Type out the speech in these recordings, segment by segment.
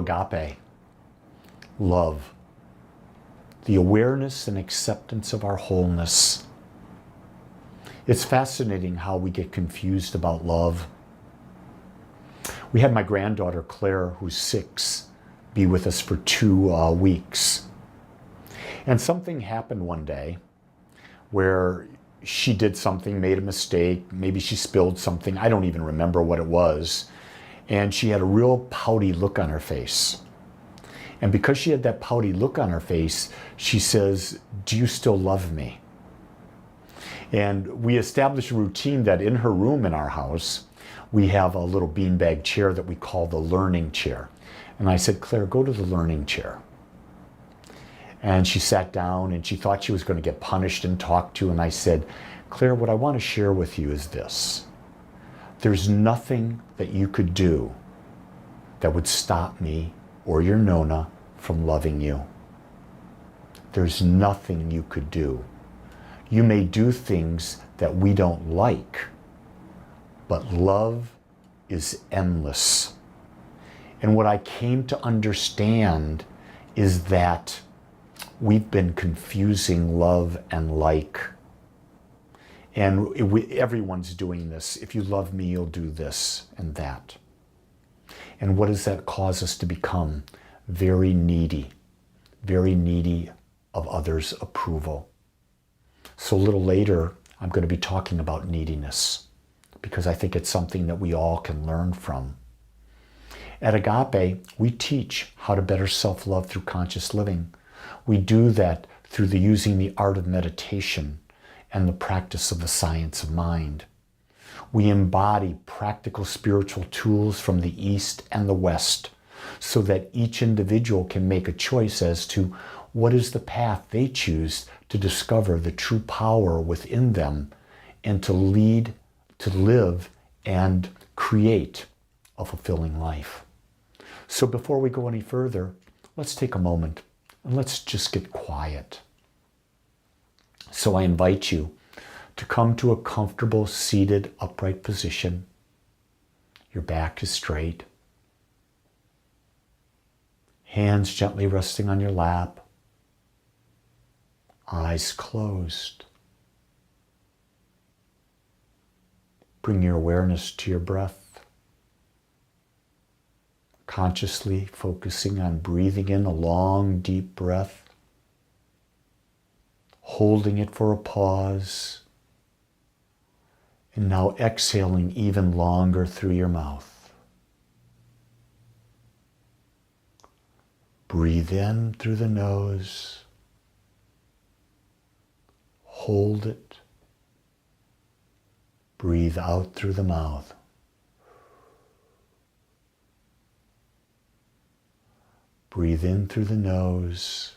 agape, love, the awareness and acceptance of our wholeness. It's fascinating how we get confused about love. We had my granddaughter Claire, who's 6, be with us for 2 weeks. And something happened one day where she did something, made a mistake, maybe she spilled something, I don't even remember what it was, and she had a real pouty look on her face. And because she had that pouty look on her face, she says, "Do you still love me?" And we established a routine that in her room in our house, we have a little beanbag chair that we call the learning chair. And I said, "Claire, go to the learning chair." And she sat down and she thought she was going to get punished and talked to. And I said, "Claire, what I want to share with you is this. There's nothing that you could do that would stop me or your Nona from loving you. There's nothing you could do. You may do things that we don't like, but love is endless." And what I came to understand is that we've been confusing love and like. And everyone's doing this. If you love me, you'll do this and that. And what does that cause us to become? Very needy of others' approval. So a little later, I'm going to be talking about neediness, because I think it's something that we all can learn from. At Agape, we teach how to better self-love through conscious living. We do that through using the art of meditation and the practice of the science of mind. We embody practical spiritual tools from the East and the West so that each individual can make a choice as to what is the path they choose to discover the true power within them and to lead, to live, and create a fulfilling life. So before we go any further, let's take a moment and let's just get quiet. So I invite you to come to a comfortable, seated, upright position. Your back is straight. Hands gently resting on your lap. Eyes closed. Bring your awareness to your breath. Consciously focusing on breathing in a long, deep breath. Holding it for a pause. And now exhaling even longer through your mouth. Breathe in through the nose. Hold it. Breathe out through the mouth. Breathe in through the nose.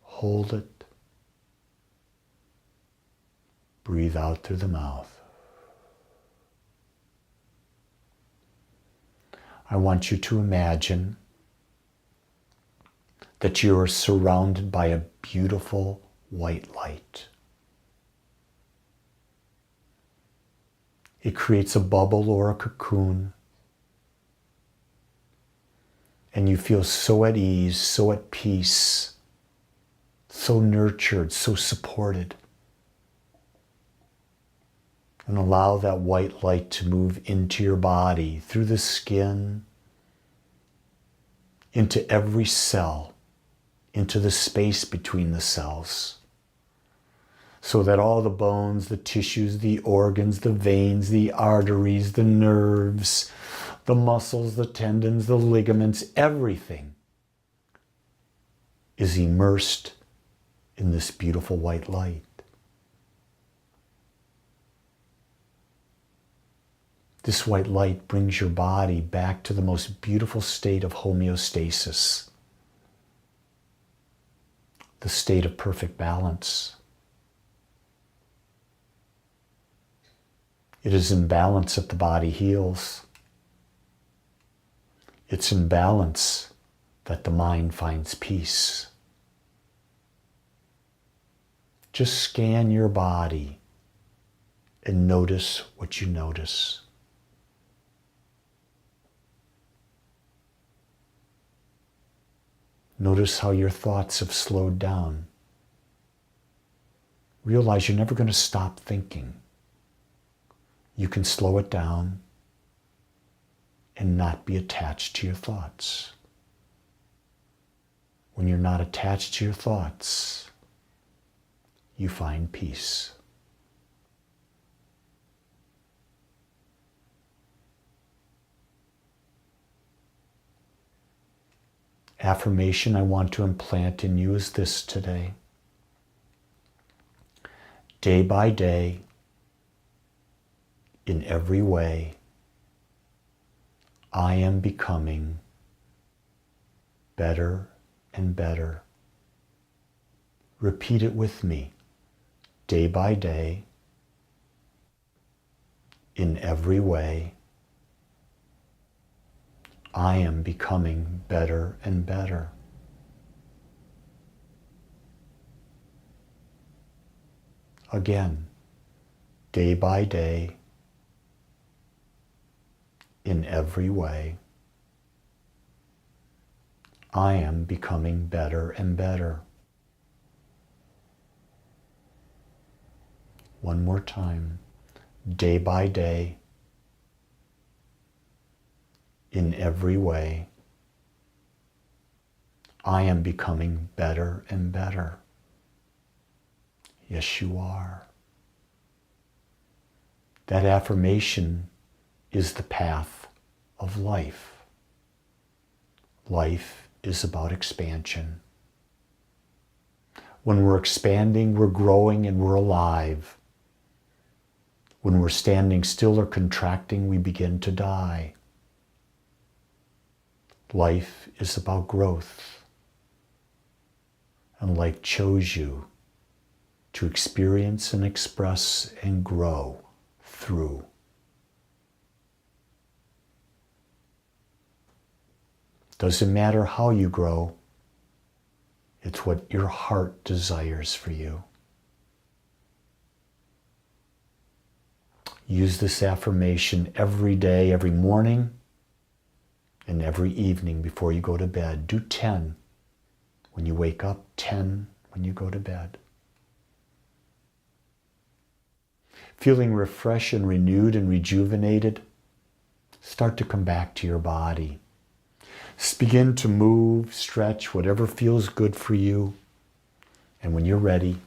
Hold it. Breathe out through the mouth. I want you to imagine that you are surrounded by a beautiful white light. It creates a bubble or a cocoon, and you feel so at ease, so at peace, so nurtured, so supported. And allow that white light to move into your body, through the skin, into every cell, into the space between the cells, so that all the bones, the tissues, the organs, the veins, the arteries, the nerves, the muscles, the tendons, the ligaments, everything is immersed in this beautiful white light. This white light brings your body back to the most beautiful state of homeostasis, the state of perfect balance. It is in balance that the body heals. It's in balance that the mind finds peace. Just scan your body and notice what you notice. Notice how your thoughts have slowed down. Realize you're never going to stop thinking. You can slow it down and not be attached to your thoughts. When you're not attached to your thoughts, you find peace. Affirmation I want to implant in you is this today. Day by day, in every way, I am becoming better and better. Repeat it with me. Day by day, in every way, I am becoming better and better. Again, day by day, in every way, I am becoming better and better. One more time, day by day, in every way, I am becoming better and better. Yes, you are. That affirmation is the path of life. Life is about expansion. When we're expanding, we're growing and we're alive. When we're standing still or contracting, we begin to die. Life is about growth. And life chose you to experience and express and grow through. Doesn't matter how you grow, it's what your heart desires for you. Use this affirmation every day, every morning, and every evening before you go to bed. Do 10 when you wake up, 10 when you go to bed. Feeling refreshed and renewed and rejuvenated, start to come back to your body. Begin to move, stretch, whatever feels good for you. And when you're ready,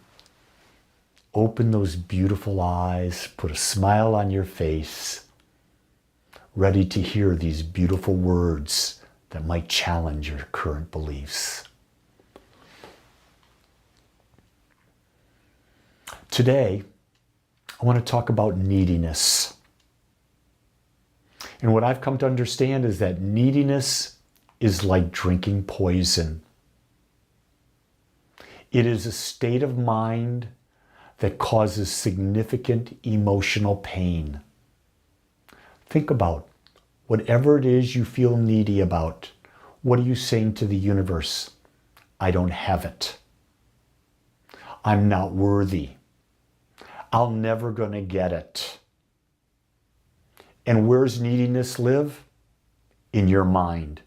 open those beautiful eyes, put a smile on your face, ready to hear these beautiful words that might challenge your current beliefs. Today, I want to talk about neediness. And what I've come to understand is that neediness is like drinking poison. It is a state of mind that causes significant emotional pain. Think about whatever it is you feel needy about. What are you saying to the universe? I don't have it. I'm not worthy. I'm never going to get it. And where's neediness live? In your mind.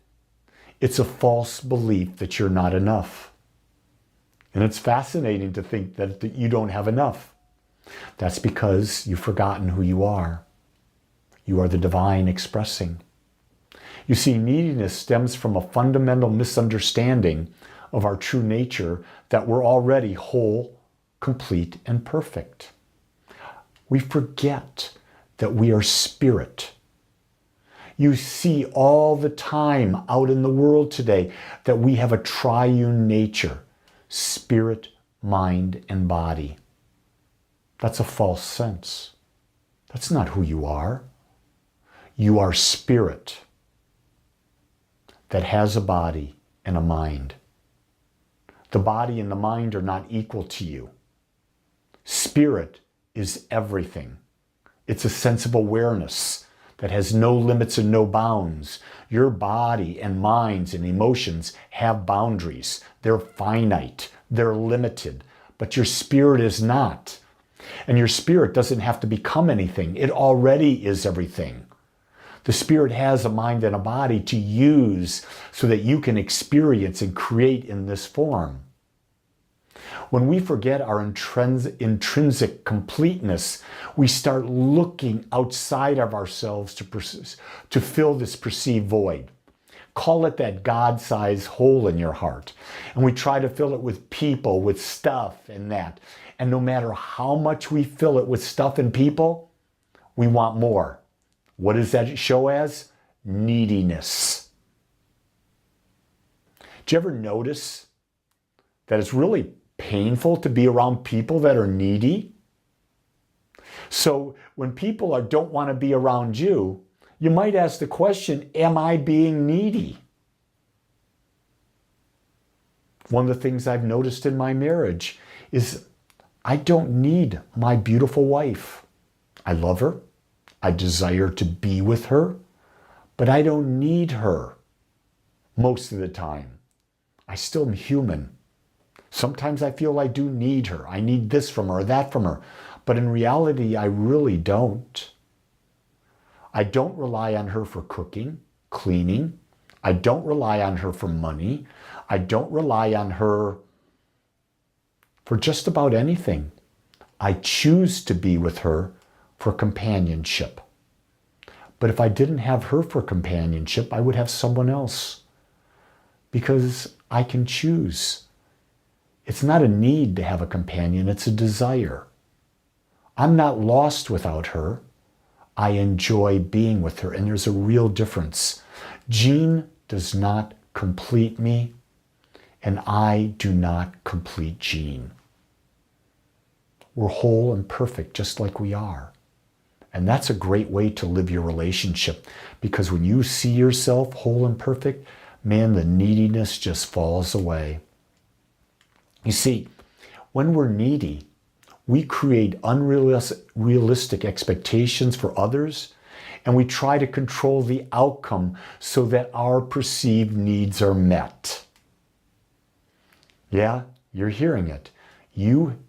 It's a false belief that you're not enough. And it's fascinating to think that you don't have enough. That's because you've forgotten who you are. You are the divine expressing. You see, neediness stems from a fundamental misunderstanding of our true nature, that we're already whole, complete, and perfect. We forget that we are spirit. You see all the time out in the world today that we have a triune nature, spirit, mind, and body. That's a false sense. That's not who you are. You are spirit that has a body and a mind. The body and the mind are not equal to you. Spirit is everything. It's a sense of awareness that has no limits and no bounds. Your body and minds and emotions have boundaries. They're finite. They're limited. But your spirit is not. And your spirit doesn't have to become anything. It already is everything. The Spirit has a mind and a body to use so that you can experience and create in this form. When we forget our intrinsic completeness, we start looking outside of ourselves to fill this perceived void. Call it that God-sized hole in your heart. And we try to fill it with people, with stuff and that. And no matter how much we fill it with stuff and people, we want more. What does that show as? Neediness. Do you ever notice that it's really painful to be around people that are needy? So when people don't want to be around you, you might ask the question, am I being needy? One of the things I've noticed in my marriage is I don't need my beautiful wife. I love her. I desire to be with her, but I don't need her most of the time. I still am human. Sometimes I feel I do need her. I need this from her or that from her. But in reality, I really don't. I don't rely on her for cooking, cleaning. I don't rely on her for money. I don't rely on her for just about anything. I choose to be with her for companionship. But if I didn't have her for companionship, I would have someone else. Because I can choose. It's not a need to have a companion, it's a desire. I'm not lost without her. I enjoy being with her, and there's a real difference. Jean does not complete me, and I do not complete Jean. We're whole and perfect just like we are. And that's a great way to live your relationship, because when you see yourself whole and perfect, man, the neediness just falls away. You see, when we're needy, we create unrealistic expectations for others, and we try to control the outcome so that our perceived needs are met. Yeah, you're hearing it.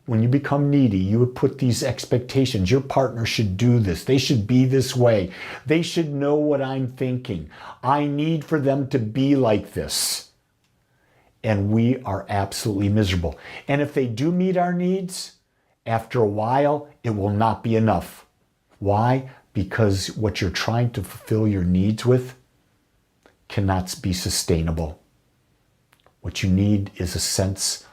When you become needy, you would put these expectations. Your partner should do this. They should be this way. They should know what I'm thinking. I need for them to be like this. And we are absolutely miserable. And if they do meet our needs, after a while, it will not be enough. Why? Because what you're trying to fulfill your needs with cannot be sustainable. What you need is a sense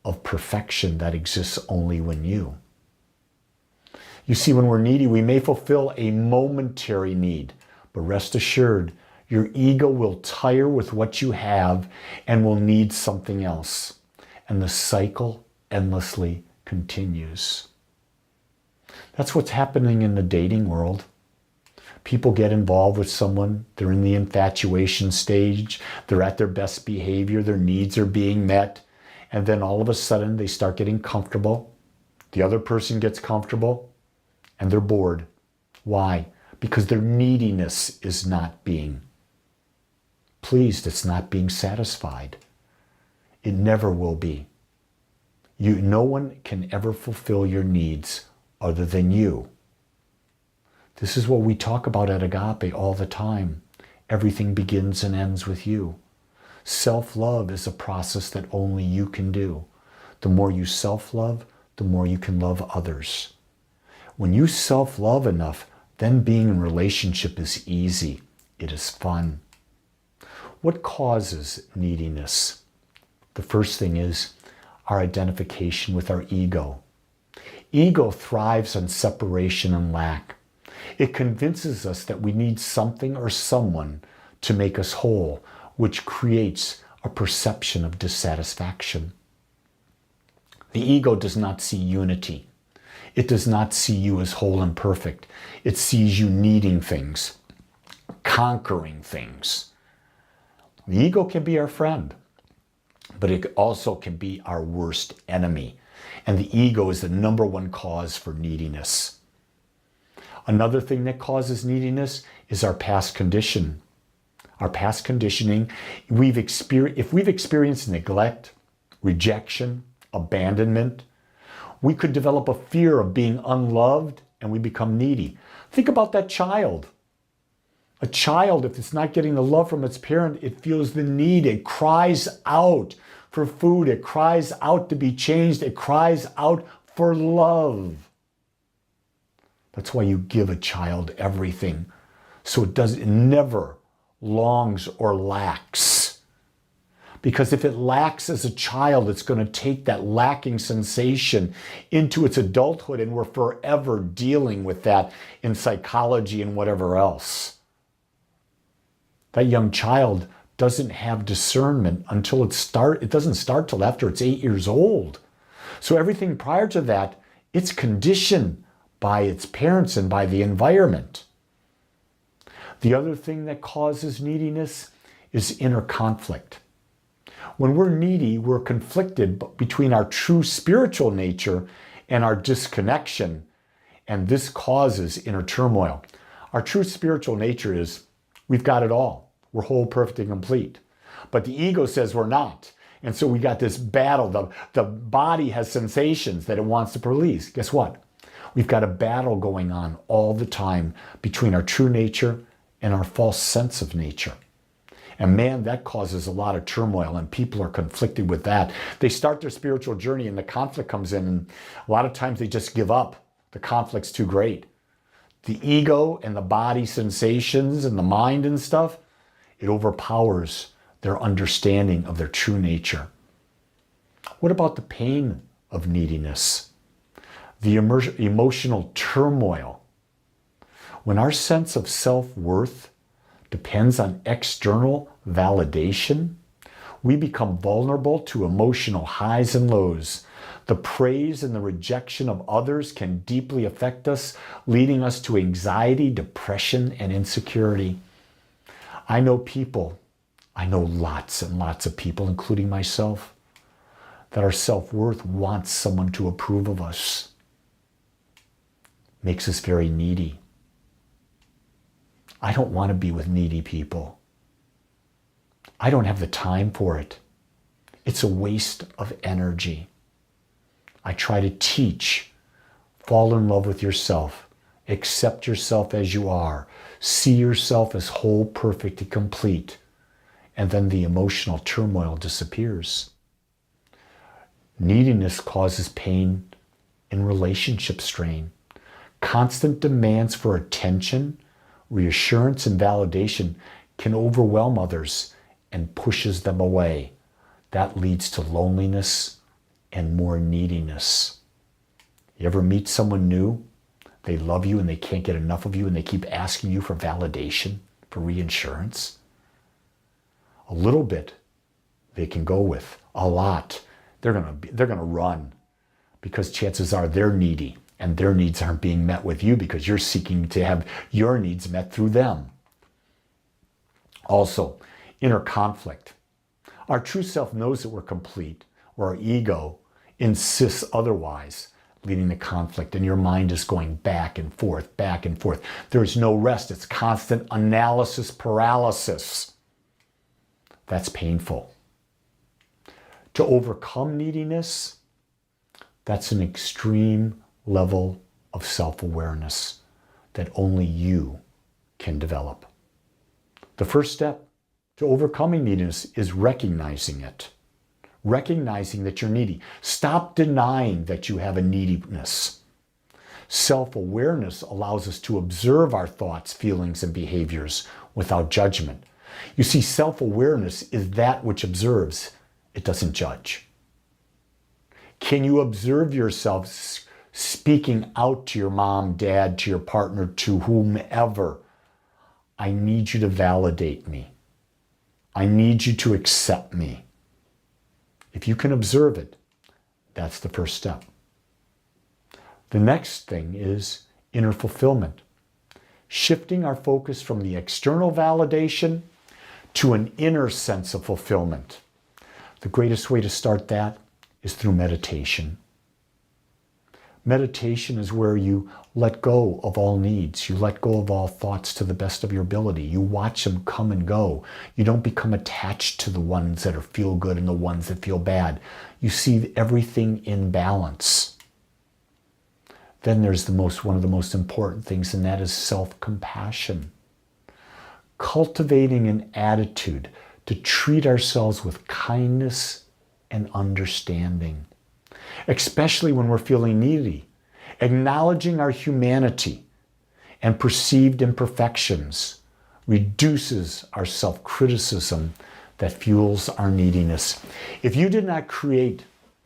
of perfection that exists only when you. You see, when we're needy, we may fulfill a momentary need, but rest assured, your ego will tire with what you have and will need something else. And the cycle endlessly continues. That's what's happening in the dating world. People get involved with someone, they're in the infatuation stage, they're at their best behavior, their needs are being met, and then all of a sudden they start getting comfortable. The other person gets comfortable, and they're bored. Why? Because their neediness is not being pleased, it's not being satisfied. It never will be. No one can ever fulfill your needs other than you. This is what we talk about at Agape all the time. Everything begins and ends with you. Self-love is a process that only you can do. The more you self-love, the more you can love others. When you self-love enough, then being in relationship is easy. It is fun. What causes neediness? The first thing is our identification with our ego. Ego thrives on separation and lack. It convinces us that we need something or someone to make us whole, which creates a perception of dissatisfaction. The ego does not see unity. It does not see you as whole and perfect. It sees you needing things, conquering things. The ego can be our friend, but it also can be our worst enemy. And the ego is the number one cause for neediness. Another thing that causes neediness is our past condition. Our past conditioning. If we've experienced neglect, rejection, abandonment, we could develop a fear of being unloved and we become needy. Think about that child. A child, if it's not getting the love from its parent, it feels the need. It cries out for food. It cries out to be changed. It cries out for love. That's why you give a child everything, so it never longs or lacks. Because if it lacks as a child, it's going to take that lacking sensation into its adulthood, and we're forever dealing with that in psychology and whatever else. That young child doesn't have discernment until it doesn't start till after it's 8 years old. So everything prior to that, it's conditioned by its parents and by the environment. The other thing that causes neediness is inner conflict. When we're needy, we're conflicted between our true spiritual nature and our disconnection, and this causes inner turmoil. Our true spiritual nature is, we've got it all. We're whole, perfect, and complete. But the ego says we're not. And so we got this battle. The body has sensations that it wants to release. Guess what? We've got a battle going on all the time between our true nature and our false sense of nature. And man, that causes a lot of turmoil, and people are conflicted with that. They start their spiritual journey and the conflict comes in, and a lot of times they just give up. The conflict's too great. The ego and the body sensations and the mind and stuff, it overpowers their understanding of their true nature. What about the pain of neediness? The emotional turmoil. When our sense of self-worth depends on external validation, we become vulnerable to emotional highs and lows. The praise and the rejection of others can deeply affect us, leading us to anxiety, depression, and insecurity. I know lots and lots of people, including myself, that our self-worth wants someone to approve of us. Makes us very needy. I don't want to be with needy people. I don't have the time for it. It's a waste of energy. I try to teach, fall in love with yourself, accept yourself as you are, see yourself as whole, perfect, and complete, and then the emotional turmoil disappears. Neediness causes pain in relationship strain. Constant demands for attention, reassurance, and validation can overwhelm others and pushes them away. That leads to loneliness and more neediness. You ever meet someone new? They love you and they can't get enough of you, and they keep asking you for validation, for reassurance. A little bit they can go with. A lot they're gonna run, because chances are they're needy and their needs aren't being met with you because you're seeking to have your needs met through them. Also, inner conflict. Our true self knows that we're complete, or our ego insists otherwise, leading to conflict, and your mind is going back and forth, back and forth. There's no rest. It's constant analysis paralysis. That's painful. To overcome neediness, that's an extreme level of self-awareness that only you can develop. The first step to overcoming neediness is recognizing it. Recognizing that you're needy. Stop denying that you have a neediness. Self-awareness allows us to observe our thoughts, feelings, and behaviors without judgment. You see, self-awareness is that which observes. It doesn't judge. Can you observe yourself speaking out to your mom, dad, to your partner, to whomever? I need you to validate me. I need you to accept me. If you can observe it, that's the first step. The next thing is inner fulfillment. Shifting our focus from the external validation to an inner sense of fulfillment. The greatest way to start that is through meditation. Meditation is where you let go of all needs. You let go of all thoughts to the best of your ability. You watch them come and go. You don't become attached to the ones that feel good and the ones that feel bad. You see everything in balance. Then there's one of the most important things, and that is self-compassion. cultivating an attitude to treat ourselves with kindness and understanding, especially when we're feeling needy, acknowledging our humanity and perceived imperfections reduces our self-criticism that fuels our neediness. If you did not create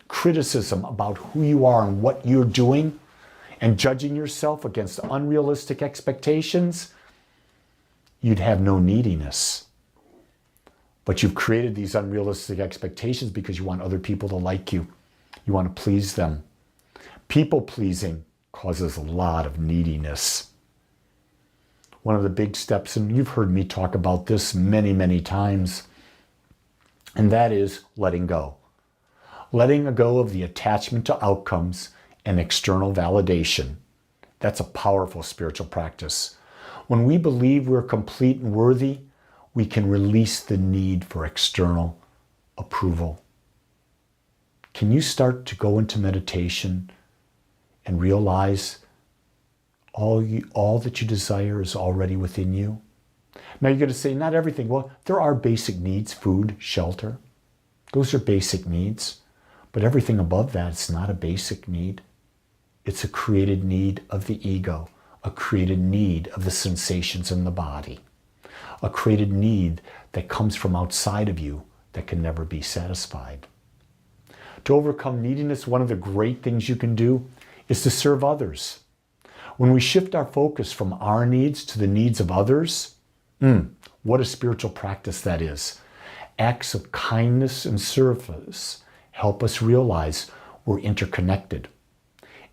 criticism about who you are and what you're doing and judging yourself against unrealistic expectations, you'd have no neediness. But you've created these unrealistic expectations because you want other people to like you. You want to please them. People pleasing causes a lot of neediness. One of the big steps, and you've heard me talk about this many, many times, and that is letting go. Letting go of the attachment to outcomes and external validation. That's a powerful spiritual practice. When we believe we're complete and worthy, we can release the need for external approval. Can you start to go into meditation and realize all that you desire is already within you? Now you're going to say, not everything. Well, there are basic needs, food, shelter. Those are basic needs. But everything above that is not a basic need. It's a created need of the ego, a created need of the sensations in the body, a created need that comes from outside of you that can never be satisfied. To overcome neediness, one of the great things you can do is to serve others. When we shift our focus from our needs to the needs of others, what a spiritual practice that is. Acts of kindness and service help us realize we're interconnected.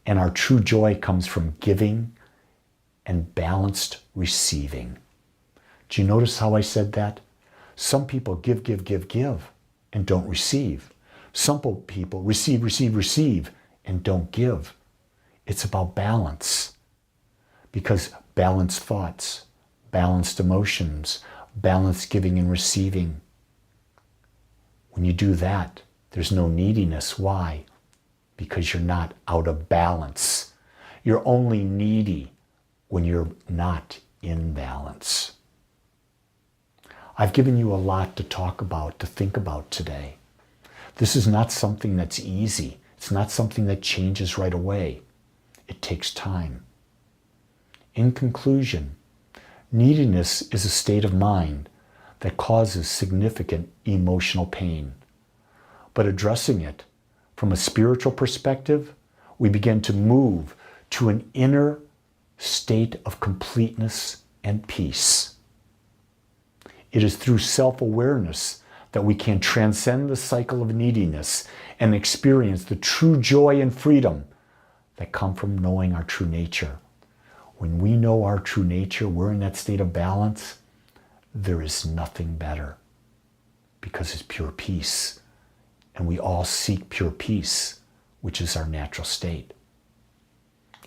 And our true joy comes from giving and balanced receiving. Do you notice how I said that? Some people give, and don't receive. Some people receive, and don't give. It's about balance. Because balanced thoughts, balanced emotions, balanced giving and receiving. When you do that, there's no neediness. Why? Because you're not out of balance. You're only needy when you're not in balance. I've given you a lot to talk about, to think about today. This is not something that's easy. It's not something that changes right away. It takes time. In conclusion, neediness is a state of mind that causes significant emotional pain. But addressing it from a spiritual perspective, we begin to move to an inner state of completeness and peace. It is through self-awareness that we can transcend the cycle of neediness and experience the true joy and freedom that come from knowing our true nature. When we know our true nature, we're in that state of balance, there is nothing better because it's pure peace. And we all seek pure peace, which is our natural state.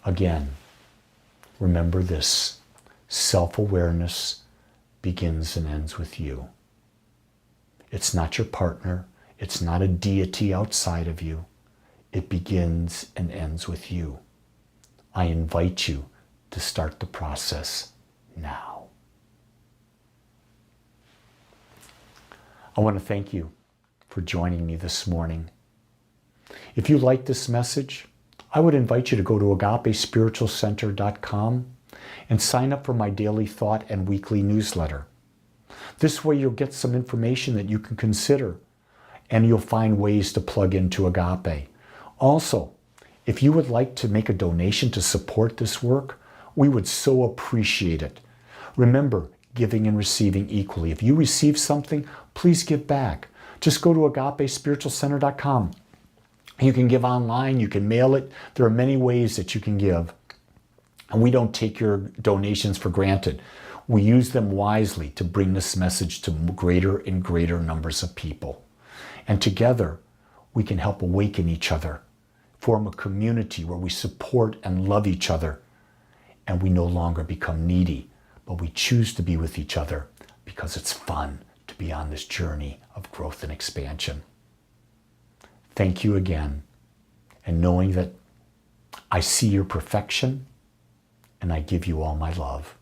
Again, remember this: self-awareness begins and ends with you. It's not your partner. It's not a deity outside of you. It begins and ends with you. I invite you to start the process now. I want to thank you for joining me this morning. If you like this message, I would invite you to go to agapespiritualcenter.com and sign up for my daily thought and weekly newsletter. This way you'll get some information that you can consider, and you'll find ways to plug into Agape. Also, if you would like to make a donation to support this work, we would so appreciate it. Remember, giving and receiving equally. If you receive something, please give back. Just go to agapespiritualcenter.com. You can give online, you can mail it. There are many ways that you can give. And we don't take your donations for granted. We use them wisely to bring this message to greater and greater numbers of people. And together, we can help awaken each other, form a community where we support and love each other, and we no longer become needy, but we choose to be with each other because it's fun to be on this journey of growth and expansion. Thank you again, and knowing that I see your perfection and I give you all my love.